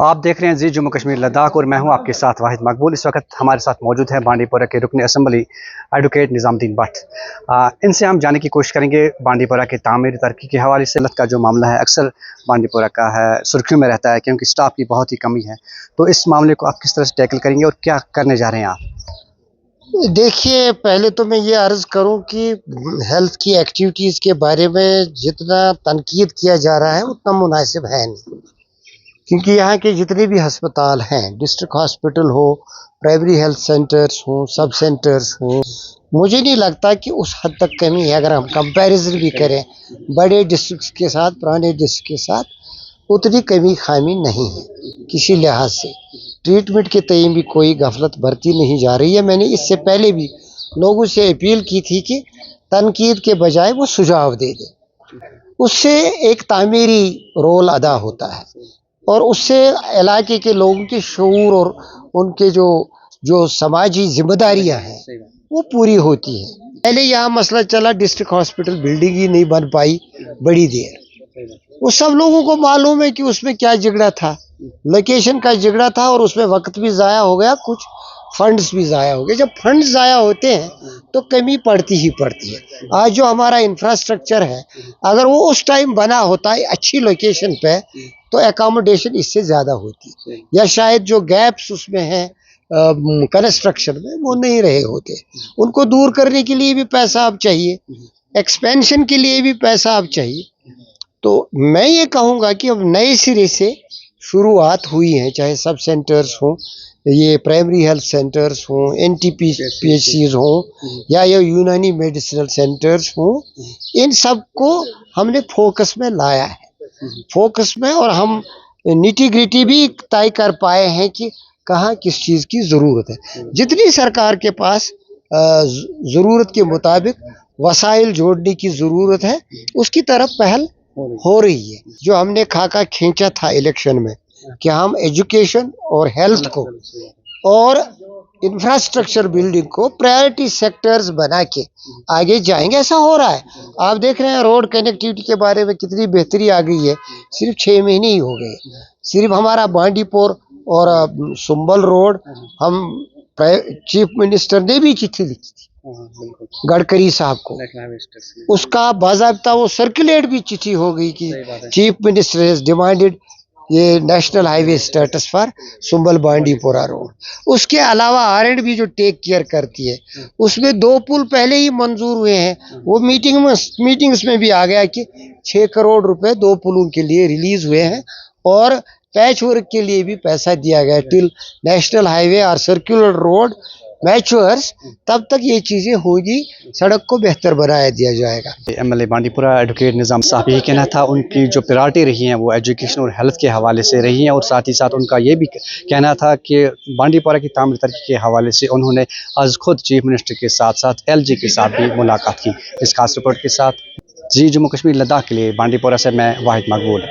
आप देख रहे हैं जी जम्मू कश्मीर लद्दाख और मैं हूं आपके साथ वाहिद मकबूल। इस वक्त हमारे साथ मौजूद है बांडीपोरा के रुकन असम्बली एडवोकेट निज़ामुद्दीन भट्ट। इनसे हम जानने की कोशिश करेंगे बांडीपोरा के तामीर तरक्की के हवाले से। का जो मामला है अक्सर बांडीपोरा का है सुर्खियों में रहता है क्योंकि स्टाफ की बहुत ही कमी है। तो इस मामले को आप किस तरह से टैकल करेंगे और क्या करने जा रहे हैं आप? देखिए, पहले तो मैं ये अर्ज़ करूं कि हेल्थ की एक्टिविटीज़ के बारे में जितना तनकीद किया जा रहा है उतना मुनासिब है नहीं, क्योंकि यहाँ के जितने भी अस्पताल हैं, डिस्ट्रिक्ट हॉस्पिटल हो, प्राइमरी हेल्थ सेंटर्स हो, सब सेंटर्स हो, मुझे नहीं लगता कि उस हद तक कमी है। अगर हम कंपैरिजन भी करें बड़े डिस्ट्रिक्ट के साथ, पुराने डिस्ट्रिक्ट के साथ, उतनी कमी खामी नहीं है किसी लिहाज से। ट्रीटमेंट के तय भी कोई गफलत बरती नहीं जा रही है। मैंने इससे पहले भी लोगों से अपील की थी कि तनकीद के बजाय वो सुझाव दे दें, उससे एक तामीरी रोल अदा होता है और उससे इलाके के लोगों के शऊर और उनके जो समाजी जिम्मेदारियां हैं वो पूरी होती है। पहले यहाँ मसला चला, डिस्ट्रिक्ट हॉस्पिटल बिल्डिंग ही नहीं बन पाई बड़ी देर। वो सब लोगों को मालूम है कि उसमें क्या झगड़ा था, लोकेशन का झगड़ा था और उसमें वक्त भी ज़ाया हो गया, कुछ फंड्स भी ज़ाया हो गए। जब फंड्स ज़ाया होते हैं तो कमी पड़ती ही पड़ती है। आज जो हमारा इंफ्रास्ट्रक्चर है, अगर वो उस टाइम बना होता है अच्छी लोकेशन पे तो एकोमोडेशन इससे ज़्यादा होती, या शायद जो गैप्स उसमें हैं कंस्ट्रक्शन में वो नहीं रहे होते। उनको दूर करने के लिए भी पैसा अब चाहिए, एक्सपेंशन के लिए भी पैसा अब चाहिए। तो मैं ये कहूँगा कि अब नए सिरे से शुरुआत हुई है, चाहे सब सेंटर्स हों, ये प्राइमरी हेल्थ सेंटर्स हों, NTPCs हों, या ये यूनानी मेडिसिनल सेंटर्स हों, इन सब को हमने फोकस में लाया है। फोकस में, और हम निटी ग्रिटी भी तय कर पाए हैं कि कहाँ किस चीज़ की ज़रूरत है। जितनी सरकार के पास ज़रूरत के मुताबिक वसाइल जोड़ने की ज़रूरत है उसकी तरफ पहल हो रही है। जो हमने खाका खींचा था इलेक्शन में कि हम एजुकेशन और हेल्थ को और इंफ्रास्ट्रक्चर बिल्डिंग को प्रायोरिटी सेक्टर्स बना के आगे जाएंगे, ऐसा हो रहा है। आप देख रहे हैं रोड कनेक्टिविटी के बारे में कितनी बेहतरी आ गई है। सिर्फ 6 महीने ही हो गए, सिर्फ हमारा बांडीपोर और सुंबल रोड, हम चीफ मिनिस्टर ने भी चिट्ठी लिखी थी गडकरी साहब को, उसका बाज़ाब्ता वो सर्कुलेट भी चिट्ठी हो गई कि चीफ मिनिस्टर हैज डिमांडेड ये national highway status for Sumbal Bandipora road. उसके अलावा R&B जो टेक केयर करती है, उसमें 2 पुल पहले ही मंजूर हुए हैं। वो मीटिंग्स में भी आ गया कि 6 करोड़ रुपए 2 पुलों के लिए रिलीज हुए हैं और पैच वर्क के लिए भी पैसा दिया गया। टिल नेशनल हाईवे और सर्कुलर रोड मैच्योर्स, तब तक ये चीज़ें होगी, सड़क को बेहतर बनाया दिया जाएगा। MLA बांडीपोरा एडवोकेट निज़ाम साहब यही कहना था, उनकी जो प्रायोरिटी रही हैं वो एजुकेशन और हेल्थ के हवाले से रही हैं, और साथ ही साथ उनका ये भी कहना था कि बांडीपोरा की तामीर तरक्की के हवाले से उन्होंने आज खुद चीफ मिनिस्टर के साथ साथ LG के साथ भी मुलाकात की। इस खास रिपोर्ट के साथ जी जम्मू कश्मीर लद्दाख के लिए बांडीपोरा से मैं वाहिद मकबूल।